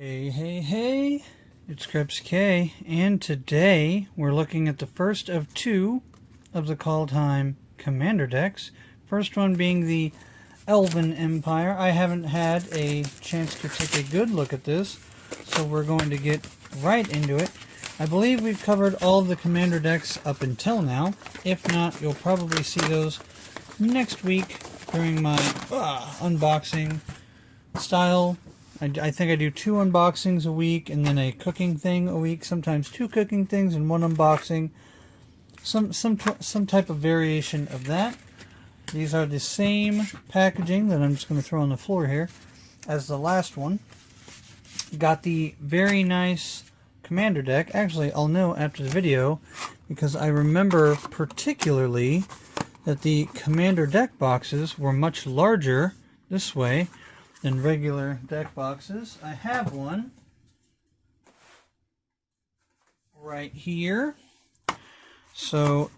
Hey, it's KrepsyK, and today we're looking at the first of two of the Kaldheim Commander decks. First one being the Elven Empire. I haven't had a chance to take a good look at this, so we're going to get right into it. I believe we've covered all of the Commander decks up until now. If not, you'll probably see those next week during my unboxing style. I think I do 2 unboxings a week and then a cooking thing a week. Sometimes 2 cooking things and 1 unboxing. Some type of variation of that. These are the same packaging that I'm just going to throw on the floor here as the last one. Got the very nice Commander deck. Actually, I'll know after the video because I remember particularly that the Commander deck boxes were much larger this way than regular deck boxes. I have one right here. So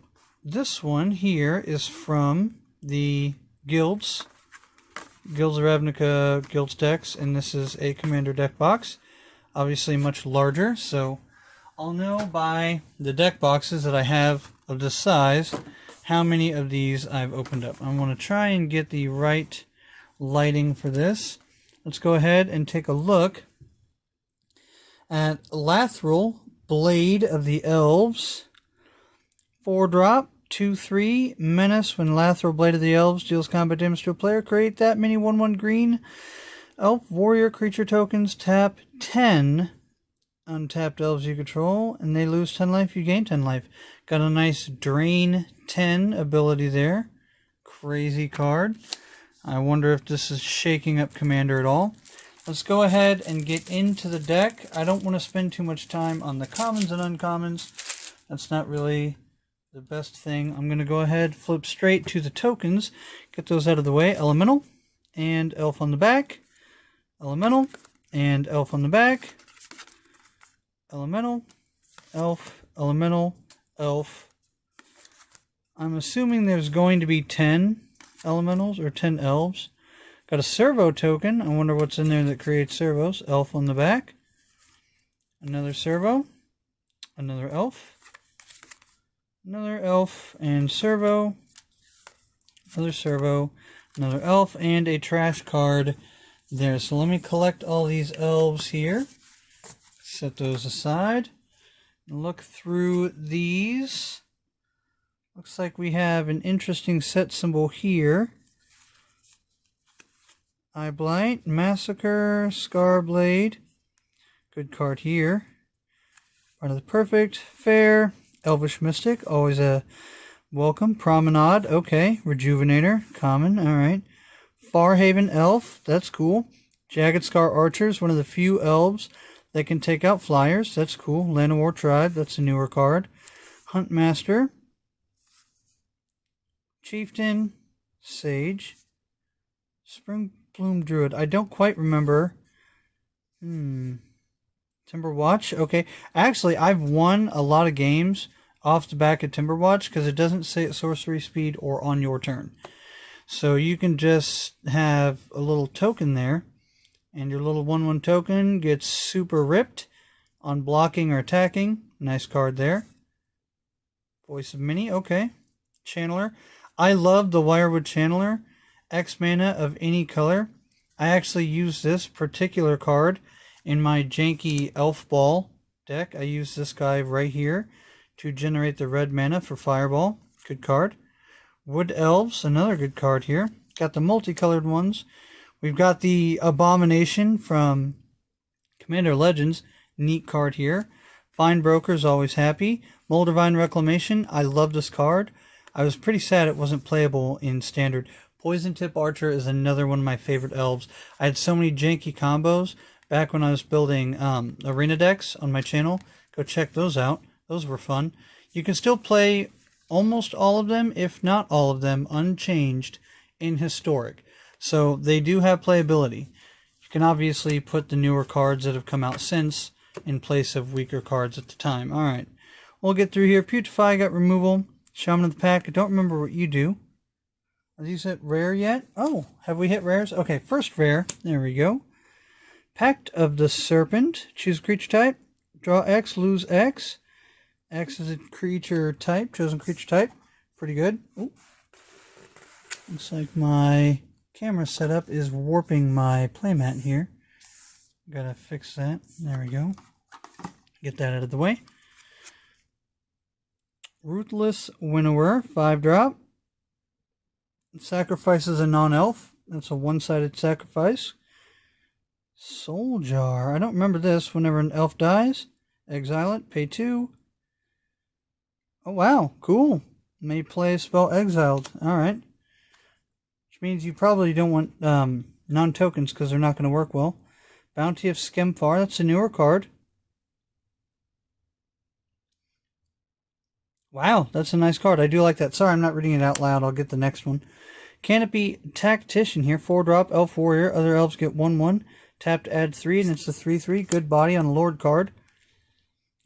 this one here is from the Guilds of Ravnica Guilds decks, and this is a Commander deck box. Obviously much larger, so I'll know by the deck boxes that I have of this size how many of these I've opened up. I'm going to try and get the right lighting for this. Let's go ahead and take a look at Lathril, Blade of the Elves. 4-drop, 2/3, Menace. When Lathril, Blade of the Elves deals combat damage to a player, create that many 1/1 green elf warrior creature tokens. Tap 10 untapped elves you control, and they lose 10 life, you gain 10 life. Got a nice Drain 10 ability there. Crazy card. I wonder if this is shaking up Commander at all. Let's go ahead and get into the deck. I don't want to spend too much time on the commons and uncommons. That's not really the best thing. I'm going to go ahead, flip straight to the tokens. Get those out of the way. Elemental and Elf on the back. Elemental and Elf on the back. Elemental, Elf, Elemental, Elf. I'm assuming there's going to be 10 elementals or 10 elves. Got a servo token. I wonder what's in there that creates servos. Elf on the back. Another servo. Another elf. Another elf and servo. Another servo. Another elf and a trash card there. So let me collect all these elves here. Set those aside. Look through these. Looks like we have an interesting set symbol here. Eye Blight, Massacre, Scarblade. Good card here. Part of the Perfect, Fair, Elvish Mystic, always a welcome. Promenade, okay. Rejuvenator, common, alright. Farhaven Elf, that's cool. Jagged Scar Archers, one of the few elves that can take out flyers, that's cool. Llanowar Tribe, that's a newer card. Huntmaster. Chieftain, Sage, Spring Bloom Druid. I don't quite remember. Timber Watch. Okay. Actually, I've won a lot of games off the back of Timber Watch because it doesn't say at sorcery speed or on your turn. So you can just have a little token there, and your little 1/1 token gets super ripped on blocking or attacking. Nice card there. Voice of Many. Okay. Channeler. I love the Wirewood Channeler, X mana of any color. I actually use this particular card in my janky Elf Ball deck. I use this guy right here to generate the red mana for Fireball. Good card. Wood Elves, another good card here. Got the multicolored ones. We've got the Abomination from Commander Legends. Neat card here. Fine Broker's always happy. Moldavine Reclamation. I love this card. I was pretty sad it wasn't playable in Standard. Poison Tip Archer is another one of my favorite elves. I had so many janky combos back when I was building arena decks on my channel. Go check those out. Those were fun. You can still play almost all of them, if not all of them, unchanged in Historic. So they do have playability. You can obviously put the newer cards that have come out since in place of weaker cards at the time. Alright, we'll get through here. Putrefy got removal. Shaman of the Pack, I don't remember what you do. Are these hit rare yet? Oh, have we hit rares? Okay, first rare. There we go. Pact of the Serpent. Choose creature type. Draw X, lose X. X is a creature type, chosen creature type. Pretty good. Ooh. Looks like my camera setup is warping my playmat here. Gotta fix that. There we go. Get that out of the way. Ruthless Winnower, 5-drop. Sacrifices a non-elf. That's a one-sided sacrifice. Soul Jar. I don't remember this. Whenever an elf dies, exile it, pay 2. Oh, wow. Cool. May play a spell exiled. Alright. Which means you probably don't want non-tokens because they're not going to work well. Bounty of Skemfar. That's a newer card. Wow, that's a nice card. I do like that. Sorry, I'm not reading it out loud. I'll get the next one. Canopy Tactician here. 4-drop, Elf Warrior. Other elves get 1/1. Tap to add 3, and it's a 3/3. Good body on a Lord card.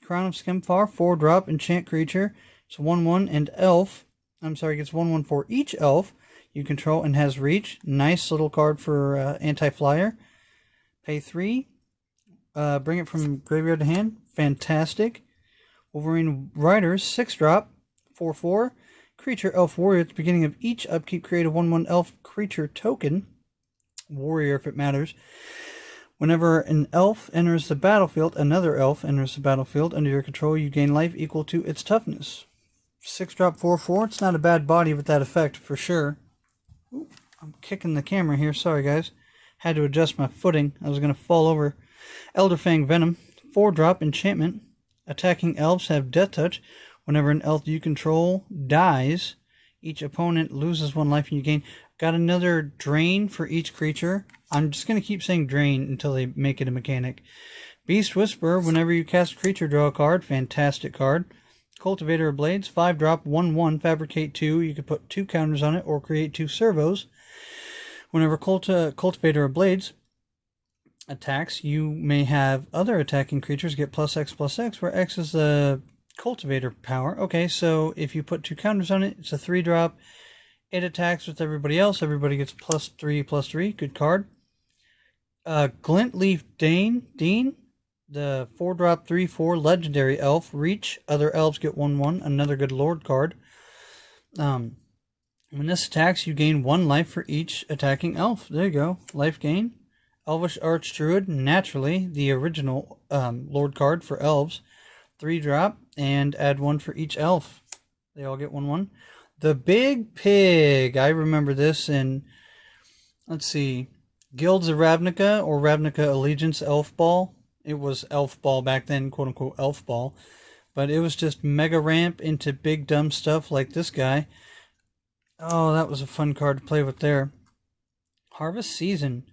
Crown of Skemfar. 4-drop, Enchant Creature. It's 1/1 and elf. I'm sorry, gets 1/1 for each elf you control and has reach. Nice little card for anti-flyer. Pay 3. Bring it from graveyard to hand. Fantastic. Wolverine Riders, 6-drop, 4/4. Creature Elf Warrior. At the beginning of each upkeep, create a 1/1 elf creature token. Warrior if it matters. Whenever an elf enters the battlefield, another elf enters the battlefield under your control, you gain life equal to its toughness. 6-drop, 4/4. It's not a bad body with that effect, for sure. Ooh, I'm kicking the camera here. Sorry, guys. Had to adjust my footing. I was going to fall over. Elderfang Venom. 4-drop, enchantment. Attacking elves have Death Touch. Whenever an elf you control dies, each opponent loses 1 life and you gain. Got another drain for each creature. I'm just going to keep saying drain until they make it a mechanic. Beast Whisperer. Whenever you cast a creature, draw a card. Fantastic card. Cultivator of Blades. 5-drop, 1/1. Fabricate 2. You could put 2 counters on it or create 2 servos. Whenever Cultivator of Blades attacks, you may have other attacking creatures get +X/+X, where X is the cultivator power. Okay, so if you put 2 counters on it, it's a 3-drop. It attacks with everybody else. Everybody gets +3/+3. Good card. Glintleaf Dean, the 4-drop 3/4 legendary elf. Reach. Other elves get 1/1. Another good Lord card. When this attacks, you gain 1 life for each attacking elf. There you go. Life gain. Elvish Archdruid, naturally, the original Lord card for elves. 3-drop, and add 1 for each elf. They all get 1/1. The Big Pig. I remember this in, let's see, Guilds of Ravnica or Ravnica Allegiance Elf Ball. It was Elf Ball back then, quote-unquote Elf Ball. But it was just mega ramp into big dumb stuff like this guy. Oh, that was a fun card to play with there. Harvest Season.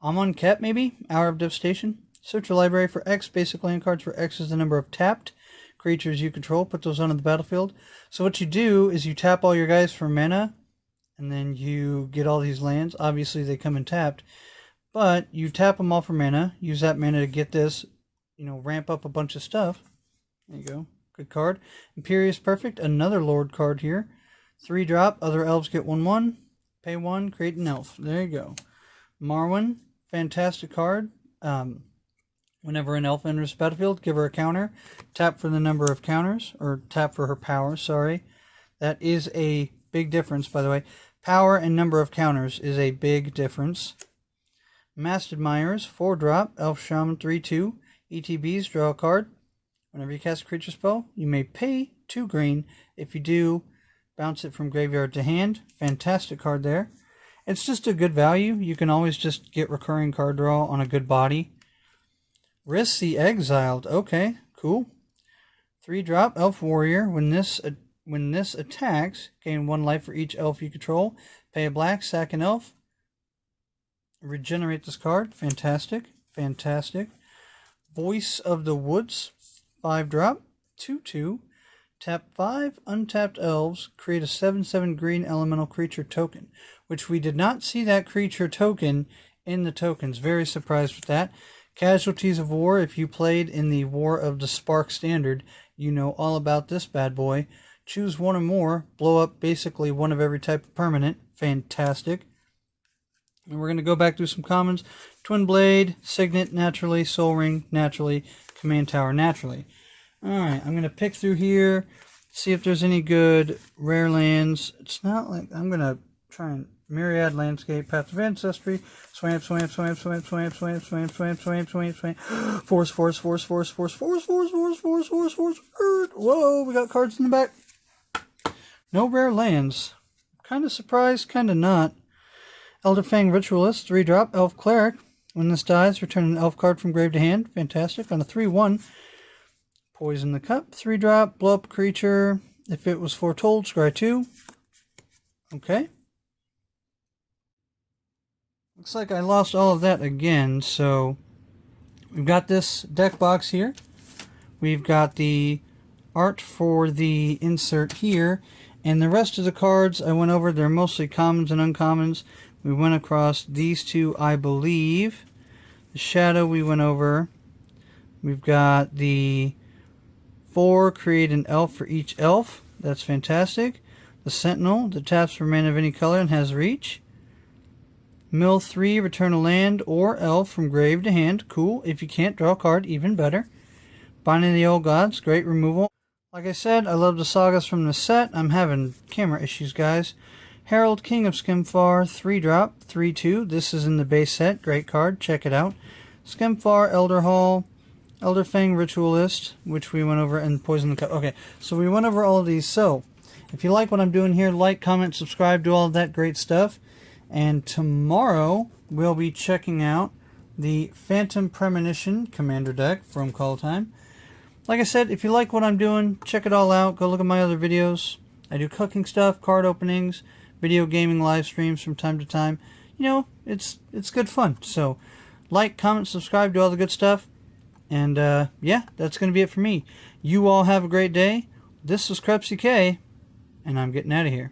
Amon Ket, maybe? Hour of Devastation. Search your library for X basic land cards, where X is the number of tapped creatures you control. Put those onto the battlefield. So what you do is you tap all your guys for mana, and then you get all these lands. Obviously, they come in tapped. But you tap them all for mana. Use that mana to get this, ramp up a bunch of stuff. There you go. Good card. Imperious Perfect. Another Lord card here. 3-drop. Other elves get 1/1. Pay 1. Create an elf. There you go. Marwyn. Fantastic card. Whenever an elf enters the battlefield, give her a counter. Tap for the number of counters, or tap for her power, sorry. That is a big difference, by the way. Power and number of counters is a big difference. Masked Admirers, 4-drop, Elf Shaman 3/2. ETBs, draw a card. Whenever you cast a creature spell, you may pay 2 green. If you do, bounce it from graveyard to hand. Fantastic card there. It's just a good value. You can always just get recurring card draw on a good body. Risk the Exiled. Okay, cool. 3-drop Elf Warrior. When this attacks, gain 1 life for each elf you control. Pay a black, sack an elf. Regenerate this card. Fantastic. Fantastic. Voice of the Woods. 5-drop. 2/2. Tap 5 untapped elves. Create a 7/7 green elemental creature token. Which we did not see that creature token in the tokens. Very surprised with that. Casualties of War. If you played in the War of the Spark Standard, you know all about this bad boy. Choose 1 or more. Blow up basically 1 of every type of permanent. Fantastic. And we're going to go back through some commons. Twin Blade, Signet, naturally. Soul Ring, naturally. Command Tower, naturally. Alright, I'm going to pick through here, see if there's any good rare lands. It's not like I'm going to try and Myriad Landscape, Path of Ancestry, Swamp, Swamp, Swamp, Swamp, Swamp, Swamp, Swamp, Swamp, Swamp, Swamp, Swamp, Force, Force, Force, Force, Force, Force, Force, Force, Force, Force, Force, Whoa, we got cards in the back. No rare lands. Kind of surprised, kind of not. Elderfang Ritualist, 3-drop, Elf Cleric. When this dies, return an elf card from grave to hand. Fantastic. On a 3/1. Poison the Cup, 3-drop, blow up creature. If it was foretold, scry 2. Okay. Looks like I lost all of that again, so we've got this deck box here. We've got the art for the insert here, and the rest of the cards I went over. They're mostly commons and uncommons. We went across these two, I believe. The Shadow we went over. We've got the 4, create an elf for each elf. That's fantastic. The Sentinel, that taps for mana of any color and has reach. Mill 3, return a land or elf from grave to hand. Cool. If you can't draw a card, even better. Binding of the Old Gods, great removal. Like I said, I love the sagas from the set. I'm having camera issues, guys. Herald, King of Skemfar, 3-drop, 3/2. This is in the base set. Great card. Check it out. Skemfar, Elder Hall, Elderfang Ritualist, which we went over, and Poison the Cup. Okay, so we went over all of these. So, if you like what I'm doing here, like, comment, subscribe, do all of that great stuff. And tomorrow, we'll be checking out the Phantom Premonition Commander deck from Call Time. Like I said, if you like what I'm doing, check it all out. Go look at my other videos. I do cooking stuff, card openings, video gaming live streams from time to time. You know, it's good fun. So, like, comment, subscribe, do all the good stuff. And, yeah, that's going to be it for me. You all have a great day. This is KrepsyK, and I'm getting out of here.